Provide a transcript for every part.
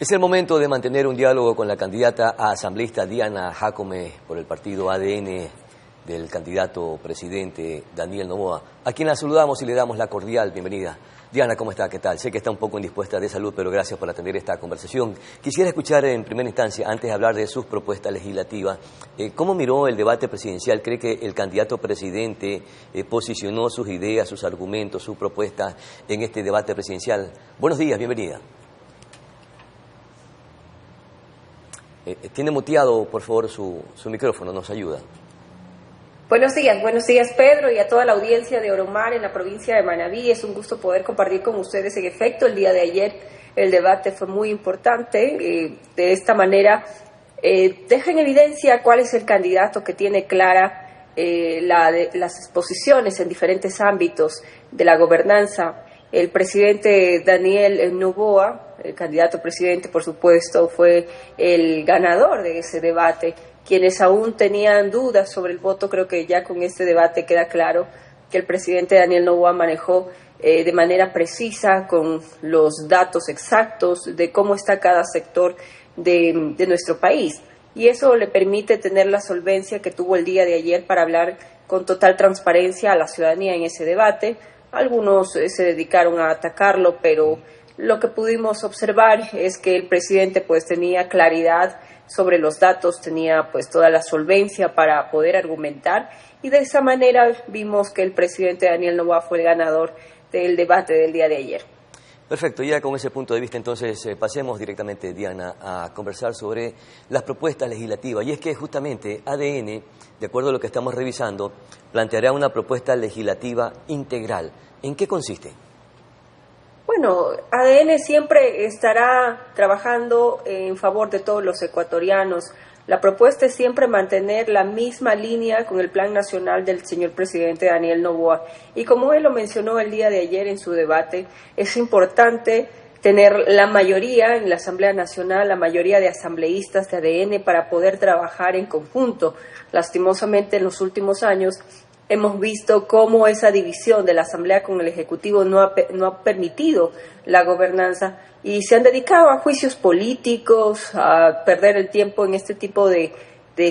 Es el momento de mantener un diálogo con la candidata a asambleísta Diana Jácome por el partido ADN del candidato presidente Daniel Noboa, a quien la saludamos y le damos la cordial bienvenida. Diana, ¿cómo está? ¿Qué tal? Sé que está un poco indispuesta de salud, pero gracias por atender esta conversación. Quisiera escuchar en primera instancia, antes de hablar de sus propuestas legislativas, ¿cómo miró el debate presidencial? ¿Cree que el candidato presidente posicionó sus ideas, sus argumentos, sus propuestas en este debate presidencial? Buenos días, bienvenida. Tiene muteado, por favor, su micrófono, nos ayuda. Buenos días Pedro y a toda la audiencia de Oromar en la provincia de Manabí. Es un gusto poder compartir con ustedes. En efecto, el día de ayer el debate fue muy importante. De esta manera deja en evidencia cuál es el candidato que tiene clara las exposiciones en diferentes ámbitos de la gobernanza. El presidente Daniel Noboa, el candidato presidente, por supuesto, fue el ganador de ese debate. Quienes aún tenían dudas sobre el voto, creo que ya con este debate queda claro que el presidente Daniel Noboa manejó de manera precisa, con los datos exactos de cómo está cada sector de nuestro país. Y eso le permite tener la solvencia que tuvo el día de ayer para hablar con total transparencia a la ciudadanía en ese debate. Algunos se dedicaron a atacarlo, pero lo que pudimos observar es que el presidente pues tenía claridad sobre los datos, tenía pues toda la solvencia para poder argumentar, y de esa manera vimos que el presidente Daniel Noboa fue el ganador del debate del día de ayer. Perfecto, ya con ese punto de vista entonces pasemos directamente, Diana, a conversar sobre las propuestas legislativas. Y es que justamente ADN, de acuerdo a lo que estamos revisando, planteará una propuesta legislativa integral. ¿En qué consiste? Bueno, ADN siempre estará trabajando en favor de todos los ecuatorianos. La propuesta es siempre mantener la misma línea con el Plan Nacional del señor presidente Daniel Noboa. Y como él lo mencionó el día de ayer en su debate, es importante tener la mayoría en la Asamblea Nacional, la mayoría de asambleístas de ADN para poder trabajar en conjunto. Lastimosamente, en los últimos años hemos visto cómo esa división de la Asamblea con el Ejecutivo no ha permitido la gobernanza, y se han dedicado a juicios políticos, a perder el tiempo en este tipo de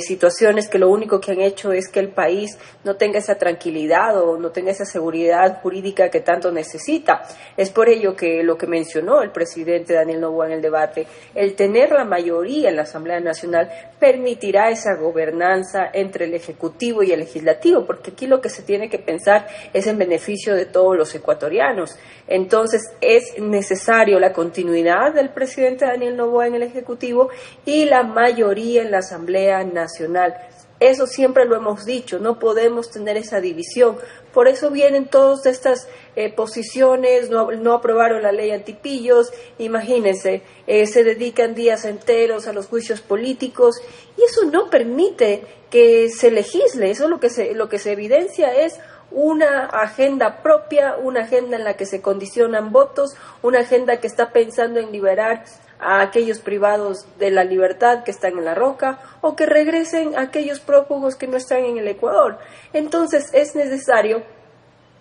situaciones que lo único que han hecho es que el país no tenga esa tranquilidad o no tenga esa seguridad jurídica que tanto necesita. Es por ello que lo que mencionó el presidente Daniel Noboa en el debate, el tener la mayoría en la Asamblea Nacional permitirá esa gobernanza entre el Ejecutivo y el Legislativo, porque aquí lo que se tiene que pensar es en beneficio de todos los ecuatorianos. Entonces es necesario la continuidad del presidente Daniel Noboa en el Ejecutivo y la mayoría en la Asamblea Nacional. Eso siempre lo hemos dicho, no podemos tener esa división. Por eso vienen todas estas posiciones, no aprobaron la ley antipillos, imagínense, se dedican días enteros a los juicios políticos, y eso no permite que se legisle. Eso lo que se evidencia es una agenda propia, una agenda en la que se condicionan votos, una agenda que está pensando en liberar a aquellos privados de la libertad que están en la roca, o que regresen a aquellos prófugos que no están en el Ecuador. Entonces es necesario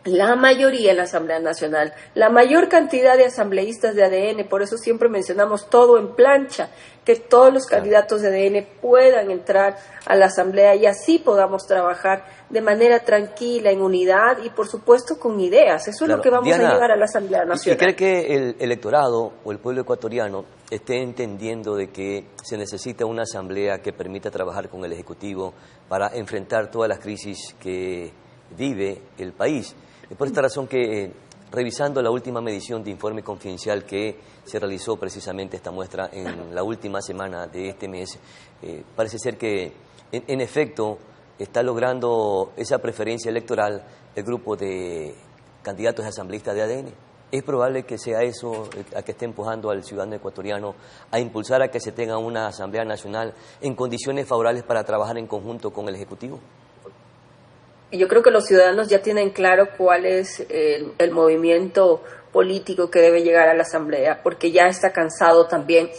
la mayoría en la Asamblea Nacional, la mayor cantidad de asambleístas de ADN. Por eso siempre mencionamos todo en plancha, que todos los candidatos de ADN puedan entrar a la Asamblea y así podamos trabajar de manera tranquila, en unidad y por supuesto con ideas. Eso es lo que vamos a llevar a la Asamblea Nacional. ¿Y cree que el electorado o el pueblo ecuatoriano esté entendiendo de que se necesita una Asamblea que permita trabajar con el Ejecutivo para enfrentar todas las crisis que vive el país? Es por esta razón que, revisando la última medición de informe confidencial que se realizó precisamente esta muestra en la última semana de este mes, parece ser que, en efecto, está logrando esa preferencia electoral el grupo de candidatos asambleístas de ADN. ¿Es probable que sea eso a que esté empujando al ciudadano ecuatoriano a impulsar a que se tenga una Asamblea Nacional en condiciones favorables para trabajar en conjunto con el Ejecutivo? Yo creo que los ciudadanos ya tienen claro cuál es el movimiento político que debe llegar a la Asamblea, porque ya está cansado también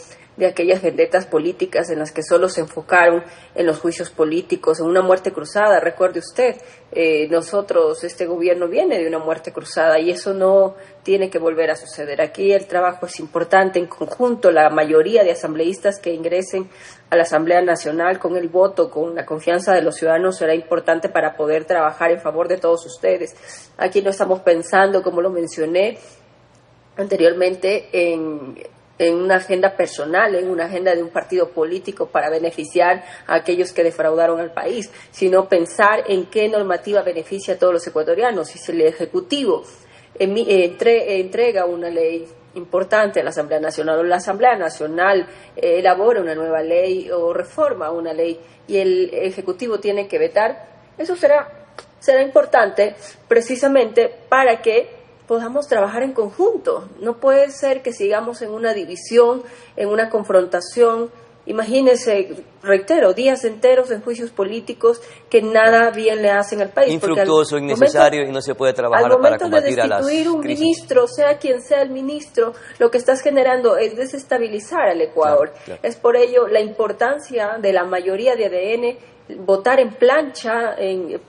de aquellas vendetas políticas en las que solo se enfocaron en los juicios políticos, en una muerte cruzada. Recuerde usted, este gobierno viene de una muerte cruzada y eso no tiene que volver a suceder. Aquí el trabajo es importante en conjunto. La mayoría de asambleístas que ingresen a la Asamblea Nacional con el voto, con la confianza de los ciudadanos, será importante para poder trabajar en favor de todos ustedes. Aquí no estamos pensando, como lo mencioné anteriormente, en una agenda personal, en una agenda de un partido político para beneficiar a aquellos que defraudaron al país, sino pensar en qué normativa beneficia a todos los ecuatorianos. Si el Ejecutivo entrega una ley importante a la Asamblea Nacional, o la Asamblea Nacional elabora una nueva ley o reforma una ley y el Ejecutivo tiene que vetar, eso será importante precisamente para que podamos trabajar en conjunto. No puede ser que sigamos en una división, en una confrontación. Imagínense, reitero, días enteros en juicios políticos que nada bien le hacen al país. Infructuoso, innecesario, y no se puede trabajar para combatir a las crisis. Al momento de destituir un ministro, sea quien sea el ministro, lo que estás generando es desestabilizar al Ecuador. Claro. Es por ello la importancia de la mayoría de ADN, votar en plancha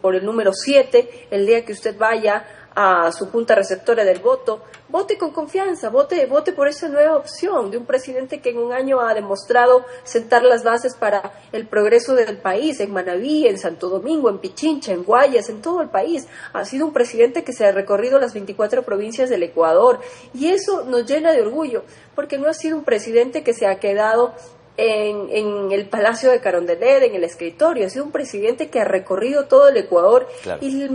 por el número 7, el día que usted vaya a su junta receptora del voto, vote con confianza, vote por esa nueva opción de un presidente que en un año ha demostrado sentar las bases para el progreso del país, en Manabí, en Santo Domingo, en Pichincha, en Guayas, en todo el país. Ha sido un presidente que se ha recorrido las 24 provincias del Ecuador y eso nos llena de orgullo, porque no ha sido un presidente que se ha quedado en el Palacio de Carondelet, en el escritorio. Ha sido un presidente que ha recorrido todo el Ecuador. Claro. Y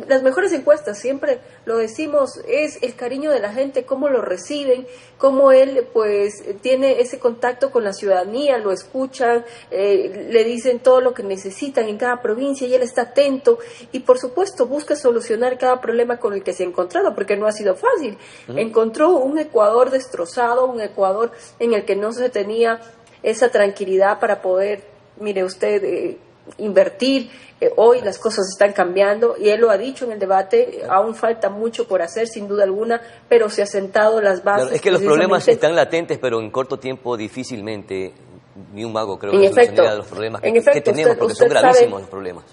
las mejores encuestas, siempre lo decimos, es el cariño de la gente, cómo lo reciben, cómo él pues tiene ese contacto con la ciudadanía, lo escuchan, le dicen todo lo que necesitan en cada provincia y él está atento y por supuesto busca solucionar cada problema con el que se ha encontrado, porque no ha sido fácil. Encontró un Ecuador destrozado, un Ecuador en el que no se tenía esa tranquilidad para poder, mire usted, invertir. Hoy las cosas están cambiando y él lo ha dicho en el debate, aún falta mucho por hacer sin duda alguna, pero se ha sentado las bases. Claro, es que los problemas están latentes, pero en corto tiempo difícilmente ni un mago creo que solucionaría los problemas que tenemos, porque son gravísimos los problemas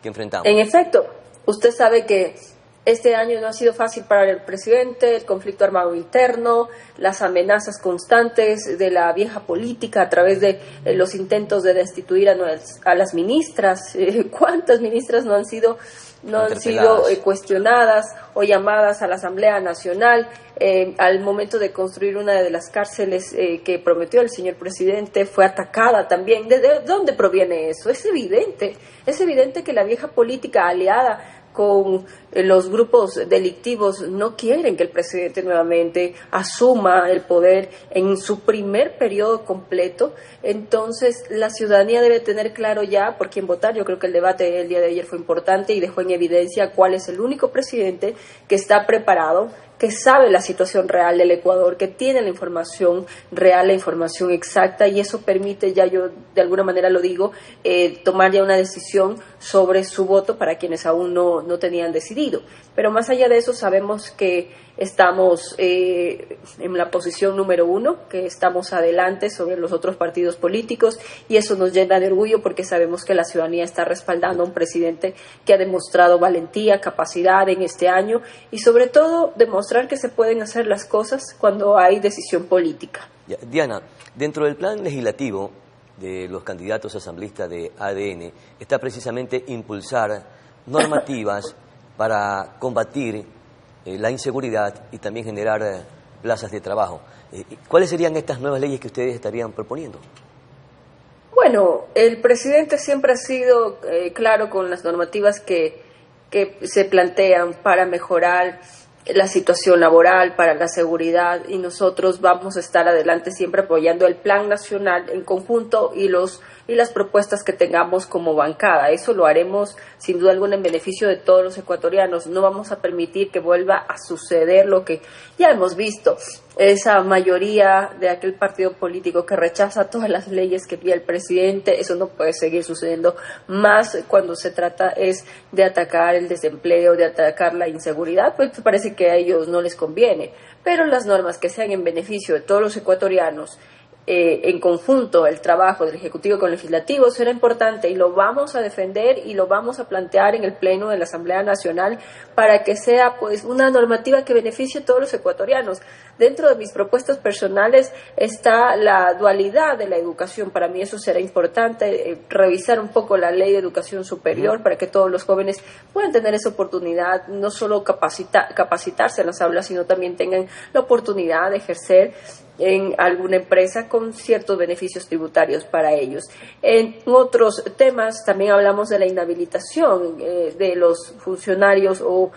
que enfrentamos. En efecto, usted sabe que este año no ha sido fácil para el presidente, el conflicto armado interno, las amenazas constantes de la vieja política a través de los intentos de destituir a las ministras. ¿Cuántas ministras no han sido cuestionadas o llamadas a la Asamblea Nacional? Al momento de construir una de las cárceles que prometió el señor presidente, fue atacada también. ¿De dónde proviene eso? Es evidente que la vieja política aliada con los grupos delictivos no quieren que el presidente nuevamente asuma el poder en su primer periodo completo. Entonces la ciudadanía debe tener claro ya por quién votar. Yo creo que el debate del día de ayer fue importante y dejó en evidencia cuál es el único presidente que está preparado, que sabe la situación real del Ecuador, que tiene la información real, la información exacta, y eso permite, ya yo de alguna manera lo digo, tomar ya una decisión sobre su voto para quienes aún no tenían decidido. Pero más allá de eso, sabemos que estamos en la posición número 1, que estamos adelante sobre los otros partidos políticos, y eso nos llena de orgullo porque sabemos que la ciudadanía está respaldando a un presidente que ha demostrado valentía, capacidad en este año y sobre todo demostrar que se pueden hacer las cosas cuando hay decisión política. Diana, dentro del plan legislativo de los candidatos asambleístas de ADN está precisamente impulsar normativas para combatir la inseguridad y también generar plazas de trabajo. ¿Cuáles serían estas nuevas leyes que ustedes estarían proponiendo? Bueno, el presidente siempre ha sido claro con las normativas que se plantean para mejorar la situación laboral, para la seguridad, y nosotros vamos a estar adelante siempre apoyando el plan nacional en conjunto y las propuestas que tengamos como bancada. Eso lo haremos sin duda alguna en beneficio de todos los ecuatorianos. No vamos a permitir que vuelva a suceder lo que ya hemos visto, esa mayoría de aquel partido político que rechaza todas las leyes que pide el presidente. Eso no puede seguir sucediendo, más cuando se trata es de atacar el desempleo, de atacar la inseguridad, pues parece que a ellos no les conviene. Pero las normas que sean en beneficio de todos los ecuatorianos, en conjunto el trabajo del Ejecutivo con el Legislativo será importante y lo vamos a defender y lo vamos a plantear en el Pleno de la Asamblea Nacional para que sea pues una normativa que beneficie a todos los ecuatorianos. Dentro de mis propuestas personales está la dualidad de la educación. Para mí eso será importante, revisar un poco la Ley de Educación Superior para que todos los jóvenes puedan tener esa oportunidad, no solo capacitarse en las aulas, sino también tengan la oportunidad de ejercer en alguna empresa con ciertos beneficios tributarios para ellos. En otros temas también hablamos de la inhabilitación de los funcionarios o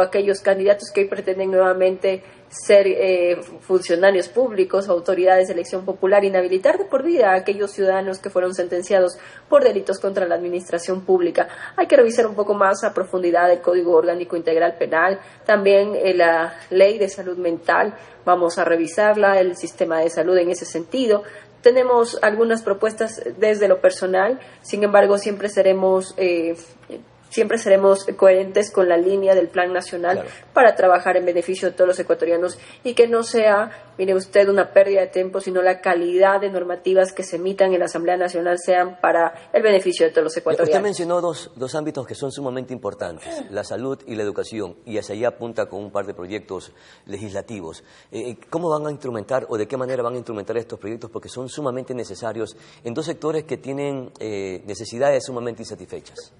aquellos candidatos que hoy pretenden nuevamente ser funcionarios públicos, autoridades de elección popular, inhabilitar de por vida a aquellos ciudadanos que fueron sentenciados por delitos contra la administración pública. Hay que revisar un poco más a profundidad el Código Orgánico Integral Penal, también la Ley de Salud Mental, vamos a revisarla, el sistema de salud en ese sentido. Tenemos algunas propuestas desde lo personal, sin embargo siempre seremos coherentes con la línea del Plan Nacional, claro, para trabajar en beneficio de todos los ecuatorianos y que no sea, mire usted, una pérdida de tiempo, sino la calidad de normativas que se emitan en la Asamblea Nacional sean para el beneficio de todos los ecuatorianos. Usted mencionó dos ámbitos que son sumamente importantes, la salud y la educación, y hacia allá apunta con un par de proyectos legislativos. ¿Cómo van a instrumentar o de qué manera van a instrumentar estos proyectos? Porque son sumamente necesarios en dos sectores que tienen necesidades sumamente insatisfechas.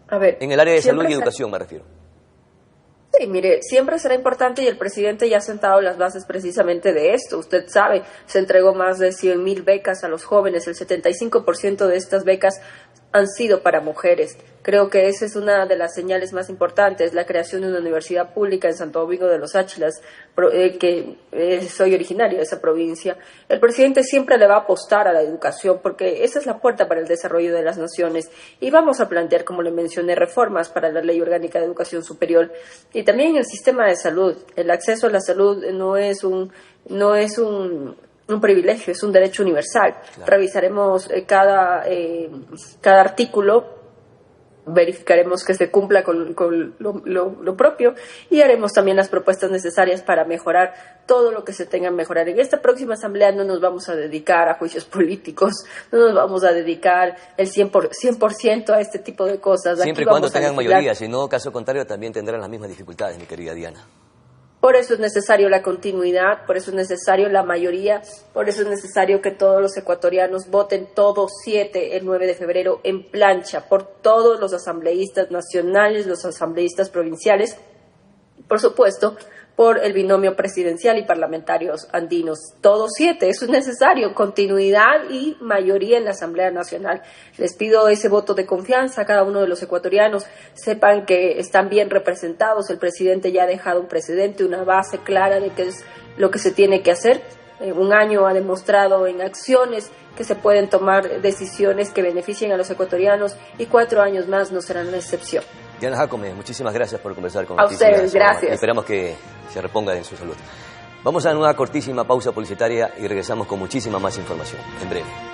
A ver, en el área de salud y educación me refiero. Sí, mire, siempre será importante y el presidente ya ha sentado las bases precisamente de esto. Usted sabe, se entregó más de 100,000 becas a los jóvenes, el 75% de estas becas han sido para mujeres. Creo que esa es una de las señales más importantes, la creación de una universidad pública en Santo Domingo de los Áchilas, que soy originaria de esa provincia. El presidente siempre le va a apostar a la educación porque esa es la puerta para el desarrollo de las naciones y vamos a plantear, como le mencioné, reformas para la Ley Orgánica de Educación Superior y también el sistema de salud. El acceso a la salud no es un privilegio, es un derecho universal. Claro. Revisaremos cada artículo, verificaremos que se cumpla con lo propio y haremos también las propuestas necesarias para mejorar todo lo que se tenga que mejorar. En esta próxima asamblea no nos vamos a dedicar a juicios políticos, no nos vamos a dedicar el 100% a este tipo de cosas. Siempre y cuando tengan mayoría, si no, caso contrario, también tendrán las mismas dificultades, mi querida Diana. Por eso es necesario la continuidad, por eso es necesario la mayoría, por eso es necesario que todos los ecuatorianos voten todos 7 el 9 de febrero en plancha, por todos los asambleístas nacionales, los asambleístas provinciales, por supuesto, por el binomio presidencial y parlamentarios andinos. Todos 7, eso es necesario, continuidad y mayoría en la Asamblea Nacional. Les pido ese voto de confianza a cada uno de los ecuatorianos, sepan que están bien representados, el presidente ya ha dejado un precedente, una base clara de qué es lo que se tiene que hacer. Un año ha demostrado en acciones que se pueden tomar decisiones que beneficien a los ecuatorianos y 4 años más no serán la excepción. Diana Jacome, muchísimas gracias por conversar con nosotros. A ustedes, gracias. Esperamos que se reponga en su salud. Vamos a una cortísima pausa publicitaria y regresamos con muchísima más información en breve.